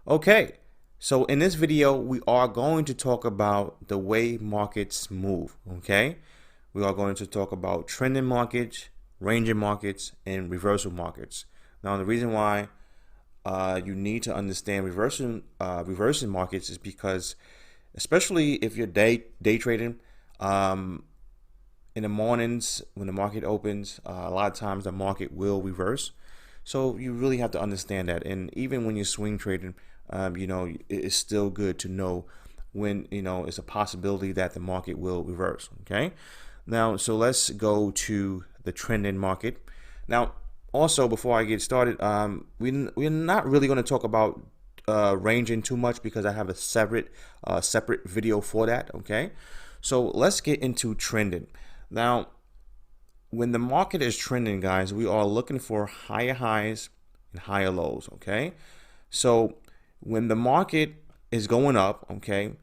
Okay, so in this video, we are going to talk about the way markets move. Okay, we are going to talk about trending markets, ranging markets, and reversal markets. Now, the reason why you need to understand reversing markets is because, especially if you're day trading, um, in the mornings when the market opens, a lot of times the market will reverse. So you really have to understand that. And even when you're swing trading, it's still good to know when, it's a possibility that the market will reverse. Okay. Now, so let's go to the trending market. Now, also before I get started, we're not really going to talk about ranging too much because I have a separate video for that. Okay. So let's get into trending. Now, when the market is trending, guys, we are looking for higher highs and higher lows. Okay. So when the market is going up, okay,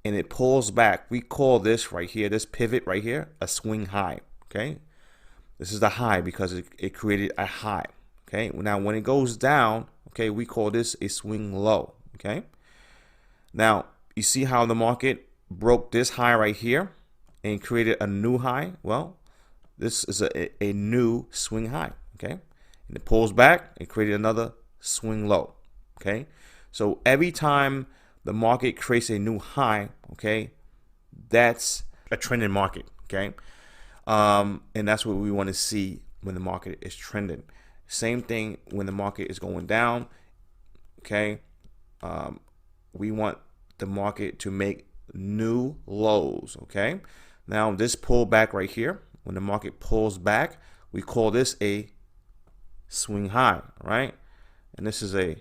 and it pulls back, we call this right here, this pivot right here, a swing high. Okay. This is the high because it created a high. Okay. Now, when it goes down, okay, we call this a swing low. Okay. Now, you see how the market broke this high right here and created a new high? Well, this is a new swing high. Okay. And it pulls back and created another swing low. Okay. So every time the market creates a new high, okay, that's a trending market. Okay. And that's what we want to see when the market is trending. Same thing when the market is going down. Okay. We want the market to make new lows. Okay. Now this pullback right here, when the market pulls back, we call this a swing high, right? And this is a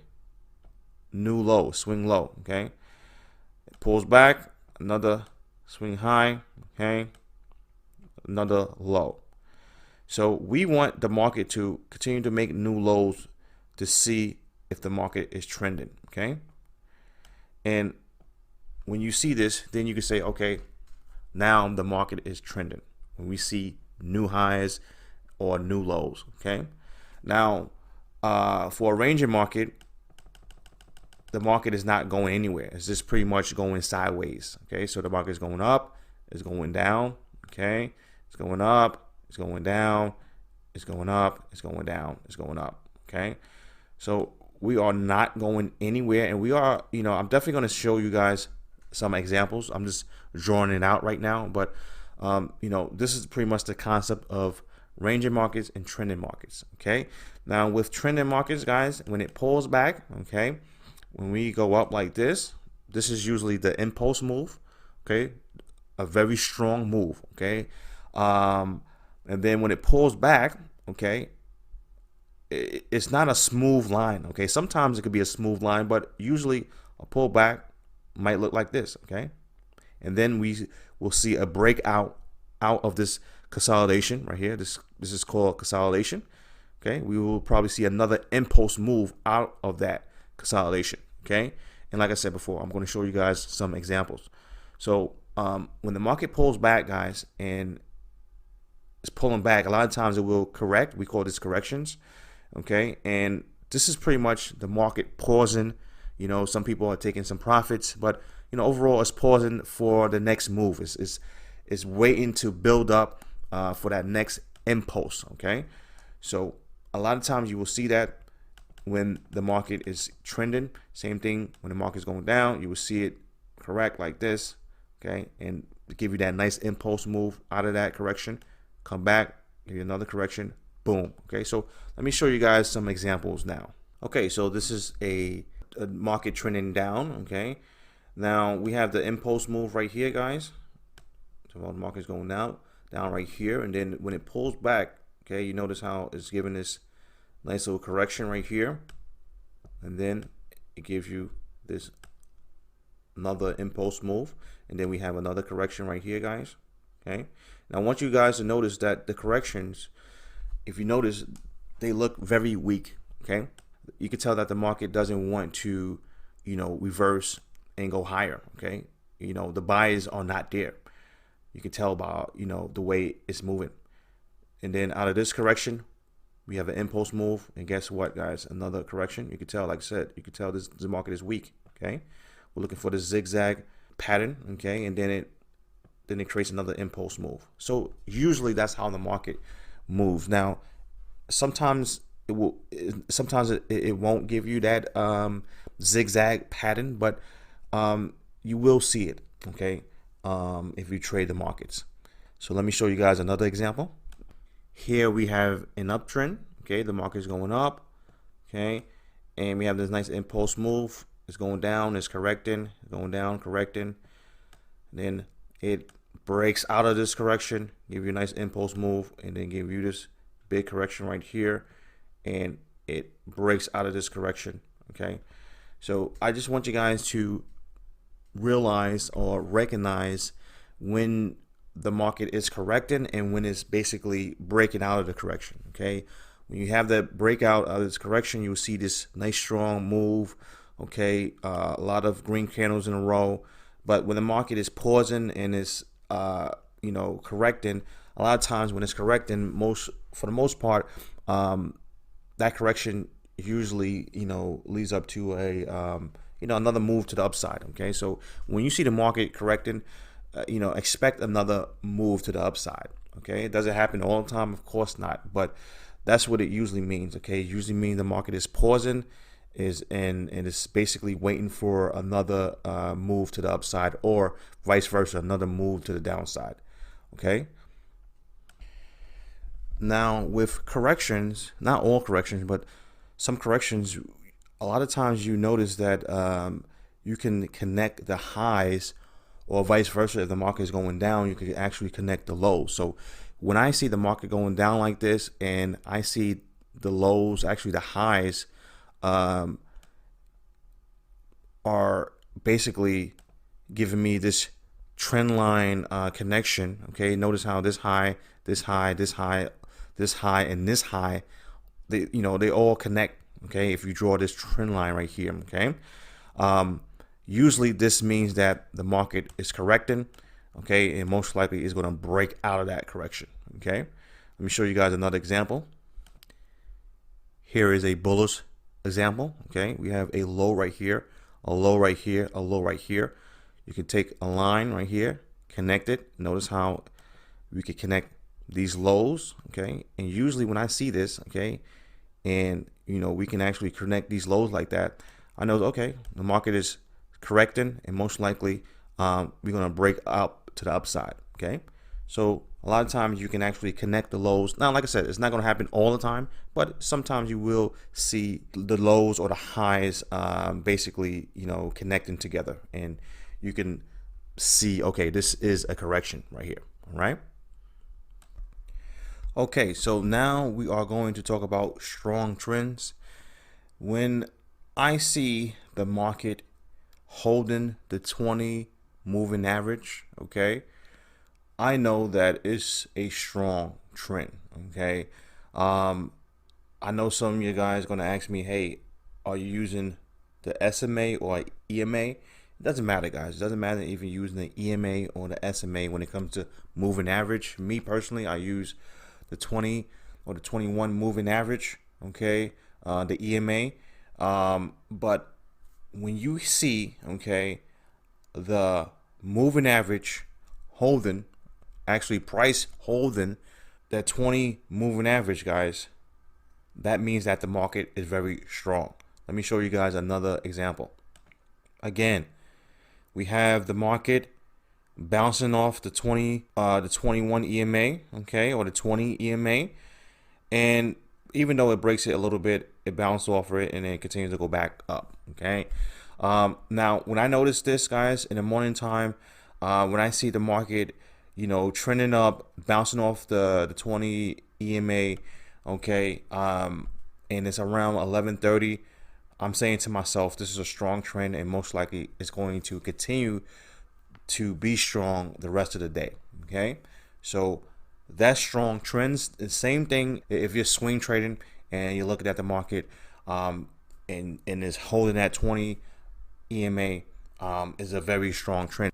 new low, swing low. Okay. It pulls back, another swing high. Okay. Another low. So we want the market to continue to make new lows to see if the market is trending. Okay. And when you see this, then you can say, okay, now the market is trending. When we see new highs or new lows. Okay. Now, for a ranging market, the market is not going anywhere. It's just pretty much going sideways. Okay. So the market is going up, it's going down. Okay. It's going up, it's going down, it's going up, it's going down, it's going up. Okay. So we are not going anywhere, and we are, I'm definitely going to show you guys some examples. I'm just drawing it out right now, but this is pretty much the concept of ranging markets and trending markets. Okay. Now with trending markets, guys, when it pulls back, okay, when we go up like this is usually the impulse move. Okay. A very strong move. Okay. And then when it pulls back, okay, it's not a smooth line. Okay. Sometimes it could be a smooth line, but usually a pullback might look like this. Okay. And then we will see a breakout out of this consolidation right here. This is called consolidation. Okay. We will probably see another impulse move out of that consolidation. Okay. And like I said before, I'm going to show you guys some examples. So when the market pulls back, guys, and it's pulling back, a lot of times it will correct. We call this corrections. Okay. And this is pretty much the market pausing. Some people are taking some profits, but overall it's pausing for the next move. It's waiting to build up for that next impulse. Okay. So a lot of times you will see that when the market is trending. Same thing when the market is going down, you will see it correct like this. Okay. And give you that nice impulse move out of that correction, come back, give you another correction, boom. Okay. So let me show you guys some examples now. Okay. So this is a market trending down. Okay. Now we have the impulse move right here, guys. So the market is going down right here. And then when it pulls back, okay, you notice how it's giving this nice little correction right here. And then it gives you this another impulse move. And then we have another correction right here, guys. Okay. Now I want you guys to notice that the corrections, if you notice, they look very weak. Okay. You can tell that the market doesn't want to, reverse and go higher. Okay. The buyers are not there. You can tell by, the way it's moving. And then out of this correction, We have an impulse move, and guess what, guys? Another correction. You can tell, like I said, you can tell this the market is weak. Okay, we're looking for this zigzag pattern. Okay, and then it creates another impulse move. So usually that's how the market moves. Now, sometimes it won't give you that zigzag pattern, but you will see it. Okay, if you trade the markets. So let me show you guys another example. Here we have an uptrend. Okay, the market is going up. Okay, and we have this nice impulse move. It's going down, it's correcting, going down, correcting. Then it breaks out of this correction, give you a nice impulse move, and then give you this big correction right here, and it breaks out of this correction. Okay, so I just want you guys to realize or recognize when the market is correcting and when it's basically breaking out of the correction. Okay, when you have that breakout of this correction, you'll see this nice strong move. Okay, a lot of green candles in a row. But when the market is pausing and is correcting, a lot of times when it's correcting, for the most part, that correction usually leads up to a another move to the upside. Okay, so when you see the market correcting, expect another move to the upside. Okay, it doesn't happen all the time, of course not, but that's what it usually means. Okay, it usually means the market is pausing, and it's basically waiting for another move to the upside, or vice versa, another move to the downside. Okay, now with corrections, not all corrections, but some corrections, a lot of times you notice that you can connect the highs, or vice versa. If the market is going down, you can actually connect the lows. So when I see the market going down like this, and I see the lows, actually the highs, are basically giving me this trend line connection. Okay, notice how this high, this high, this high, this high, and this high, they all connect. Okay, if you draw this trend line right here. Okay, usually this means that the market is correcting. Okay, and most likely is going to break out of that correction. Okay, let me show you guys another example. Here is a bullish example. Okay, we have a low right here, a low right here, a low right here. You can take a line right here, connect it. Notice how we could connect these lows. Okay, and usually when I see this, okay, and we can actually connect these lows like that, I know, okay, the market is correcting, and most likely we're going to break up to the upside. Okay, so a lot of times you can actually connect the lows. Now, like I said, it's not going to happen all the time, but sometimes you will see the lows or the highs basically connecting together, and you can see, okay, this is a correction right here. All right, okay, so now we are going to talk about strong trends. When I see the market holding the 20 moving average, okay, I know that it's a strong trend. Okay, I know some of you guys going to ask me, hey, are you using the SMA or EMA? It doesn't matter, guys. It doesn't matter if you're using the EMA or the SMA when it comes to moving average. Me personally, I use the 20 or the 21 moving average. Okay, the EMA. But when you see, okay, the moving average holding, actually price holding that 20 moving average, guys, that means that the market is very strong. Let me show you guys another example. Again, we have the market bouncing off the 21 EMA, okay, or the 20 EMA, and even though it breaks it a little bit, it bounced off of it and then it continues to go back up. Okay, now when I notice this, guys, in the morning time, when I see the market trending up, bouncing off the 20 EMA, okay, and it's around 11:30, I'm saying to myself, this is a strong trend, and most likely it's going to continue to be strong the rest of the day. Okay, so that's strong trends. The same thing if you're swing trading and you're looking at the market, and is holding that 20 EMA, is a very strong trend.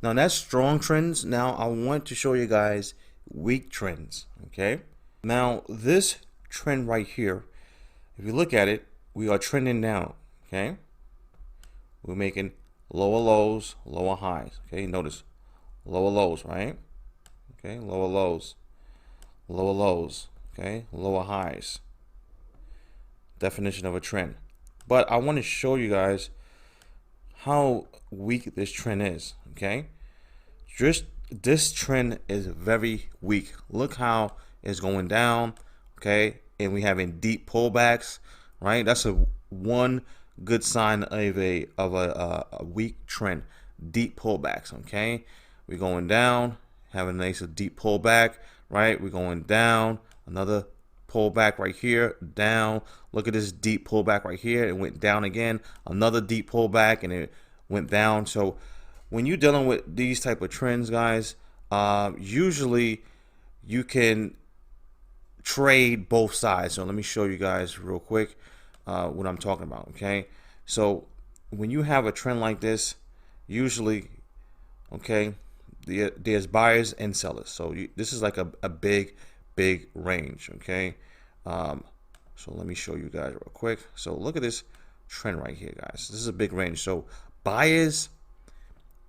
Now that's strong trends. Now I want to show you guys weak trends. Okay, now this trend right here, if you look at it, we are trending down. Okay, we're making lower lows, lower highs. Okay, notice lower lows, right? Okay, lower lows, lower lows. Okay, lower highs. Definition of a trend. But I want to show you guys how weak this trend is. Okay, just this trend is very weak. Look how it's going down. Okay, and we having deep pullbacks, right? That's a one good sign of a weak trend. Deep pullbacks. Okay, we're going down, having a nice deep pullback, right? We're going down, another pullback right here, down. Look at this deep pullback right here. It went down again, another deep pullback, and it went down. So when you're dealing with these type of trends, guys, usually you can trade both sides. So let me show you guys real quick what I'm talking about. Okay, so when you have a trend like this, usually, okay, there's buyers and sellers. So this is like a big range. Okay, so let me show you guys real quick. So look at this trend right here, guys. This is a big range. So buyers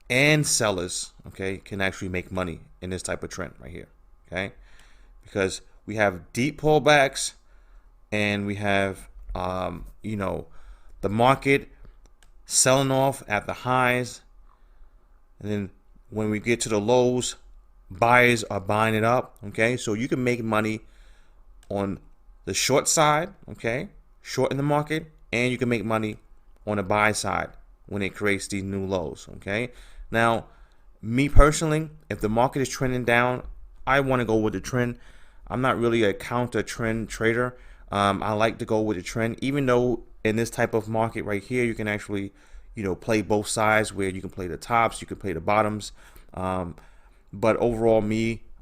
and sellers, okay, can actually make money in this type of trend right here. Okay, because we have deep pullbacks and we have you know, the market selling off at the highs, and then when we get to the lows, buyers are buying it up. Okay, so you can make money on the short side, okay, short in the market, and you can make money on the buy side when it creates these new lows. Okay, now me personally, if the market is trending down, I want to go with the trend. I'm not really a counter trend trader. I like to go with the trend, even though in this type of market right here, you can actually, you know, play both sides, where you can play the tops, you can play the bottoms. But overall,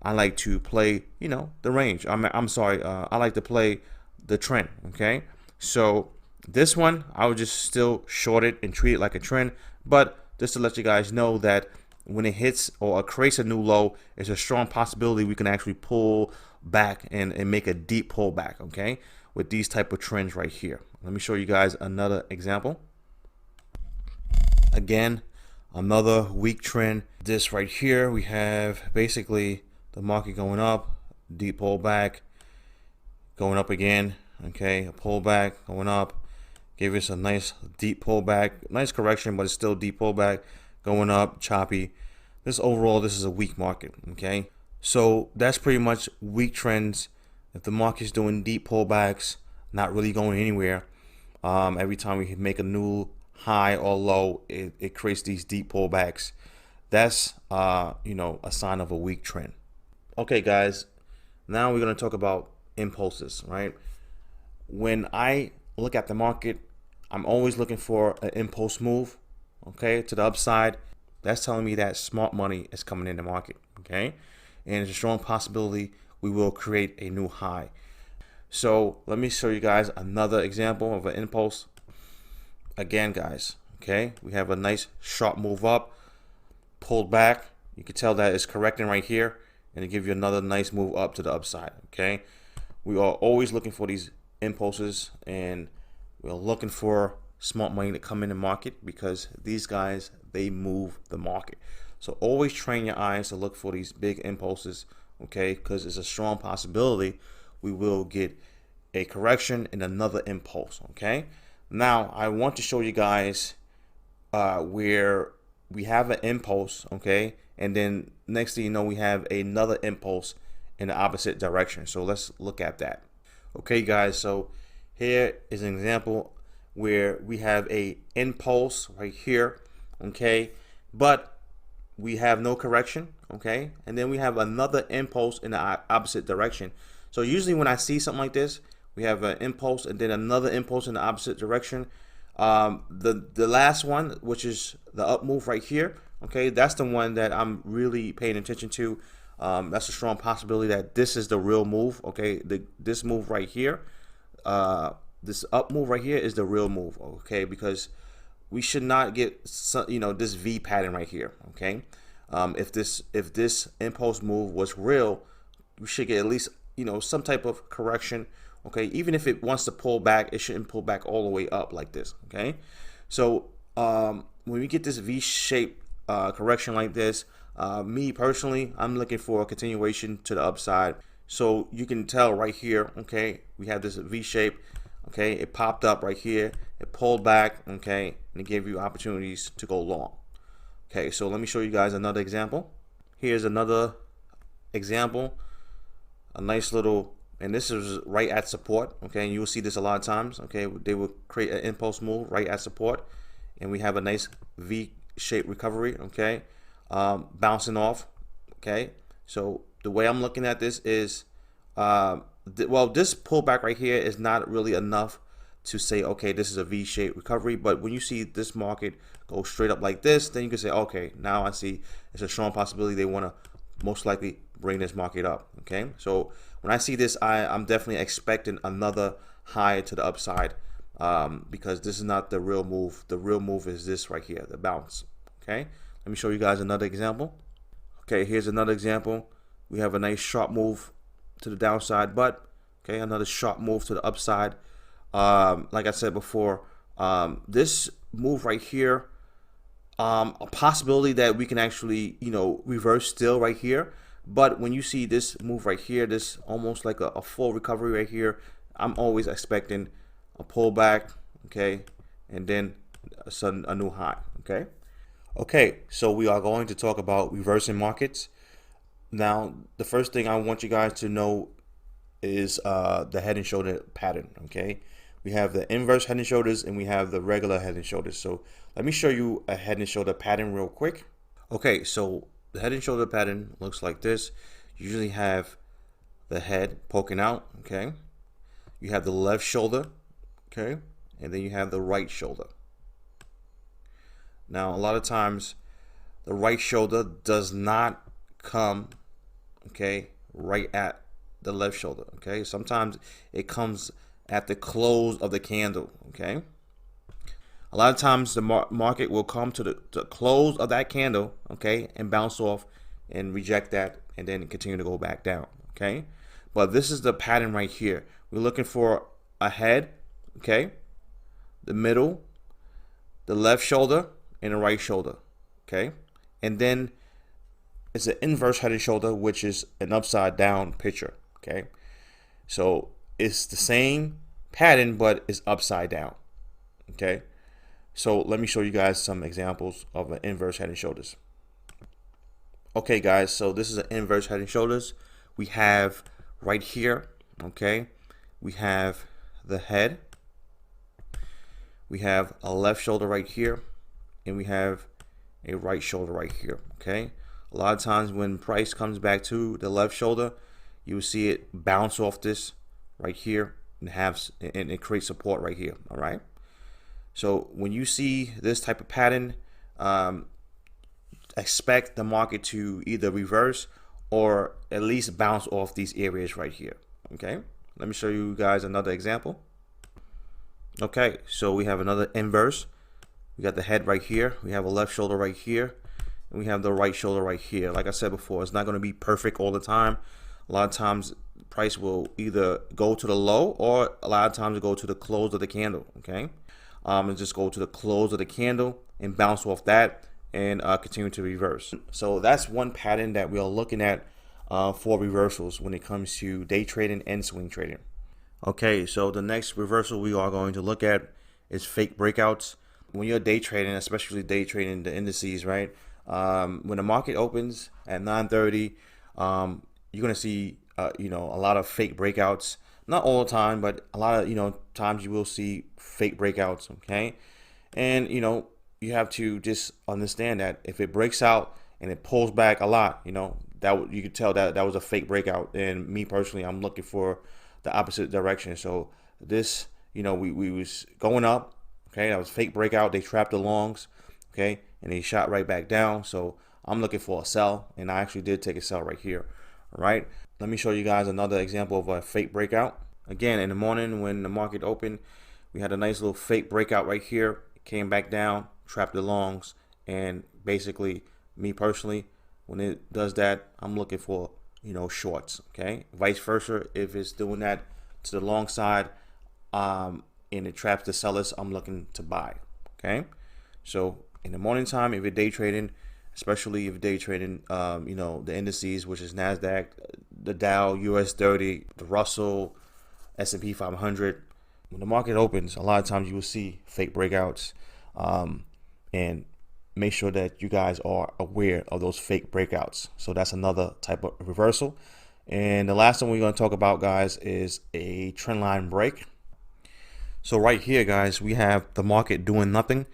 I like to play, you know, the range. I'm sorry, I like to play the trend. Okay, so this one, I would just still short it and treat it like a trend. But just to let you guys know that when it hits or creates a new low, it's a strong possibility we can actually pull back and make a deep pullback. Okay, with these type of trends right here. Let me show you guys another example. Again, another weak trend. This right here, we have basically the market going up, deep pullback, going up again. Okay, a pullback, going up, gave us a nice deep pullback, nice correction, but it's still deep pullback, going up, choppy. This overall, this is a weak market. Okay, so that's pretty much weak trends. If the market's doing deep pullbacks, not really going anywhere, every time we make a new high or low, it creates these deep pullbacks. That's you know, a sign of a weak trend. Okay, guys, now we're going to talk about impulses, right? When I look at the market, I'm always looking for an impulse move, okay, to the upside. That's telling me that smart money is coming in the market. Okay, and there's a strong possibility we will create a new high. So let me show you guys another example of an impulse. Again, guys, okay, we have a nice sharp move up, pulled back. You can tell that it's correcting right here, and it give you another nice move up to the upside. Okay, we are always looking for these impulses, and we're looking for smart money to come in the market, because these guys, they move the market. So always train your eyes to look for these big impulses, okay, because it's a strong possibility we will get a correction and another impulse. Okay, now I want to show you guys where we have an impulse, okay, and then next thing you know, we have another impulse in the opposite direction. So let's look at that. Okay, guys, so here is an example where we have a impulse right here, okay, but we have no correction, okay, and then we have another impulse in the opposite direction. So usually when I see something like this, we have an impulse and then another impulse in the opposite direction. The last one, which is the up move right here, okay, that's the one that I'm really paying attention to. That's a strong possibility that this is the real move. Okay, this move right here, this up move right here is the real move. Okay, because we should not get this V pattern right here. Okay, if this impulse move was real, we should get at least some type of correction Okay, even if it wants to pull back, it shouldn't pull back all the way up like this. Okay, so when we get this V-shaped correction like this, me personally, I'm looking for a continuation to the upside. So you can tell right here, okay, we have this V shape. Okay, it popped up right here, it pulled back, okay, and it gave you opportunities to go long. Okay, so let me show you guys another example. Here's another example, a nice little, and this is right at support. Okay, and you will see this a lot of times. Okay, they will create an impulse move right at support, and we have a nice V-shaped recovery. Okay, bouncing off. Okay, so the way I'm looking at this is, well, this pullback right here is not really enough to say, okay, this is a V-shaped recovery. But when you see this market go straight up like this, then you can say, okay, now I see it's a strong possibility they want to most likely bring this market up. Okay, so when I see this, I'm definitely expecting another high to the upside, because this is not the real move. The real move is this right here, the bounce. Okay, let me show you guys another example. Okay, here's another example. We have a nice sharp move to the downside, but okay, another sharp move to the upside. Like I said before, this move right here, a possibility that we can actually, reverse still right here. But when you see this move right here, this almost like a full recovery right here, I'm always expecting a pullback, okay, and then a new high. Okay, so we are going to talk about reversing markets. Now, the first thing I want you guys to know is the head and shoulder pattern. Okay, we have the inverse head and shoulders and we have the regular head and shoulders. So let me show you a head and shoulder pattern real quick. Okay, so the head and shoulder pattern looks like this. You usually have the head poking out. Okay, you have the left shoulder. Okay, and then you have the right shoulder. Now, a lot of times the right shoulder does not come, okay, right at the left shoulder. Okay, sometimes it comes at the close of the candle. Okay, a lot of times the market will come to the close of that candle, okay, and bounce off and reject that and then continue to go back down. Okay, but this is the pattern right here. We're looking for a head, okay, the middle, the left shoulder, and the right shoulder. Okay, and then it's an inverse head and shoulder, which is an upside down picture. Okay, so it's the same pattern, but it's upside down. Okay, so let me show you guys some examples of an inverse head and shoulders. Okay, guys, so this is an inverse head and shoulders. We have right here, okay, we have the head, we have a left shoulder right here, and we have a right shoulder right here. Okay, a lot of times when price comes back to the left shoulder, you will see it bounce off this right here and it creates support right here. All right, so when you see this type of pattern, expect the market to either reverse or at least bounce off these areas right here. Okay, let me show you guys another example. Okay, so we have another inverse. We got the head right here, we have a left shoulder right here, and we have the right shoulder right here. Like I said before, it's not going to be perfect all the time. A lot of times price will either go to the low or a lot of times it go to the close of the candle. Okay, and just go to the close of the candle and bounce off that and continue to reverse. So that's one pattern that we are looking at for reversals when it comes to day trading and swing trading. Okay, so the next reversal we are going to look at is fake breakouts. When you're day trading, especially day trading the indices, right? When the market opens at 9:30, you're gonna see a lot of fake breakouts. Not all the time, but a lot of times you will see fake breakouts. Okay, and you have to just understand that if it breaks out and it pulls back a lot, that you could tell that was a fake breakout. And me personally, I'm looking for the opposite direction. So this, we was going up. Okay, that was fake breakout. They trapped the longs, okay, and they shot right back down. So I'm looking for a sell, and I actually did take a sell right here. All right, let me show you guys another example of a fake breakout. Again, in the morning when the market opened, we had a nice little fake breakout right here. It came back down, trapped the longs, and basically, me personally, when it does that, I'm looking for shorts. Okay, vice versa, if it's doing that to the long side, and it traps the sellers I'm looking to buy. Okay, so in the morning time, if you're day trading, especially if you're day trading, you know, the indices, which is NASDAQ, the Dow, US 30, the Russell, S&P 500. When the market opens, a lot of times you will see fake breakouts, and make sure that you guys are aware of those fake breakouts. So that's another type of reversal. And the last one we're going to talk about, guys, is a trend line break. So right here, guys, we have the market doing nothing,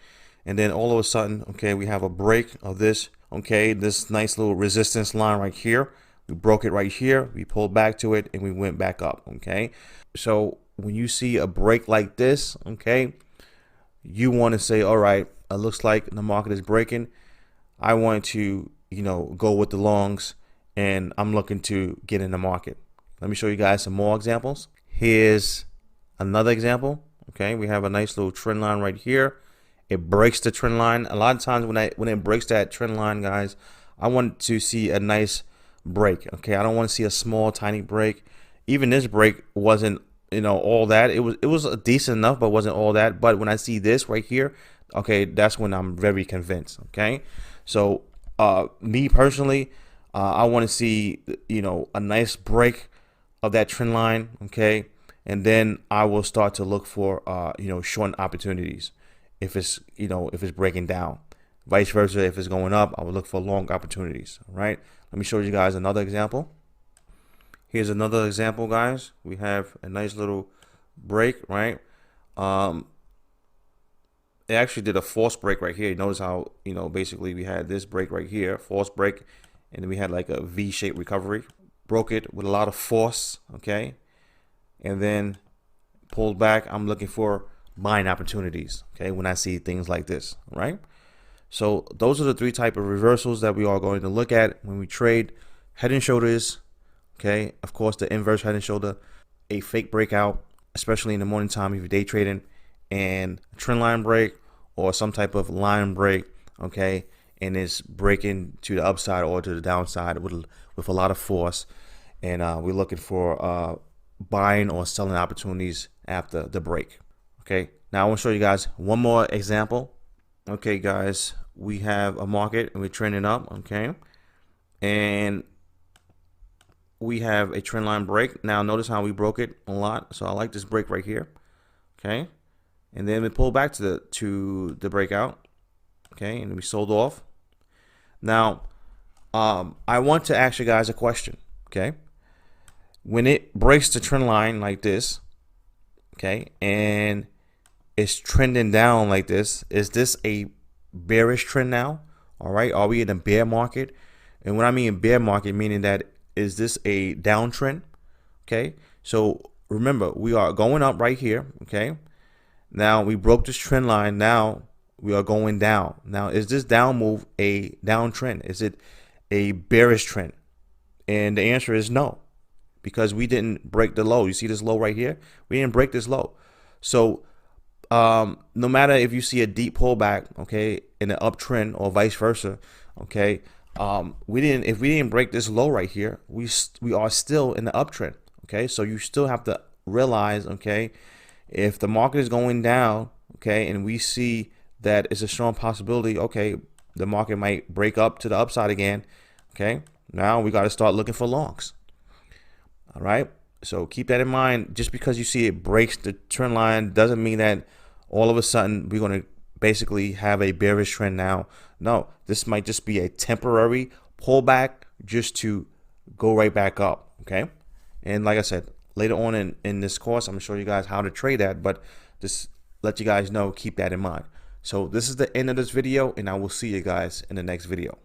and then all of a sudden, okay, we have a break of this, okay, this nice little resistance line right here. We broke it right here, we pulled back to it, and we went back up. Okay, so when you see a break like this, okay, you want to say, all right, it looks like the market is breaking. I want to, you know, go with the longs, and I'm looking to get in the market. Let me show you guys some more examples. Here's another example. Okay, we have a nice little trend line right here. It breaks the trend line. A lot of times when it breaks that trend line, guys, I want to see a nice break. Okay, I don't want to see a small tiny break. Even this break wasn't, you know, all that. It was decent enough, but wasn't all that. But when I see this right here, okay, that's when I'm very convinced. Okay, so me personally, I want to see, you know, a nice break of that trend line. Okay, and then I will start to look for you know, short opportunities if it's, you know, if it's breaking down. Vice versa, if it's going up, I will look for long opportunities. All right, let me show you guys another example. Here's another example, guys. We have a nice little break, right? It actually did a false break right here. You notice how, you know, basically we had this break right here, false break, and then we had like a V-shaped recovery. Broke it with a lot of force, okay? And then pulled back. I'm looking for buying opportunities, okay, when I see things like this, right? So those are the three type of reversals that we are going to look at when we trade. Head and shoulders, okay, of course the inverse head and shoulder, a fake breakout, especially in the morning time if you're day trading, and a trend line break or some type of line break, okay, and it's breaking to the upside or to the downside with a lot of force, and we're looking for buying or selling opportunities after the break. Okay, now I want to show you guys one more example. Okay, guys, we have a market and we're trending up, okay, and we have a trend line break. Now notice how we broke it a lot. So I like this break right here, okay, and then we pull back to the breakout, okay, and we sold off. Now I want to ask you guys a question, okay. When it breaks the trend line like this, okay, and it's trending down like this, is this a bearish trend now? All right, are we in a bear market? And when I mean bear market, meaning that, is this a downtrend? Okay, so remember, we are going up right here, okay. Now we broke this trend line, now we are going down. Now is this down move a downtrend? Is it a bearish trend? And the answer is no, because we didn't break the low. You see this low right here? We didn't break this low. So no matter if you see a deep pullback, okay, in an uptrend or vice versa, okay, if we didn't break this low right here, we are still in the uptrend. Okay, so you still have to realize, okay, if the market is going down, okay, and we see that it's a strong possibility, okay, the market might break up to the upside again, okay, now we got to start looking for longs. All right, so keep that in mind. Just because you see it breaks the trend line doesn't mean that all of a sudden we're going to basically have a bearish trend now. No, this might just be a temporary pullback just to go right back up, okay? And like I said, later on in this course, I'm going to show you guys how to trade that, but just let you guys know, keep that in mind. So this is the end of this video, and I will see you guys in the next video.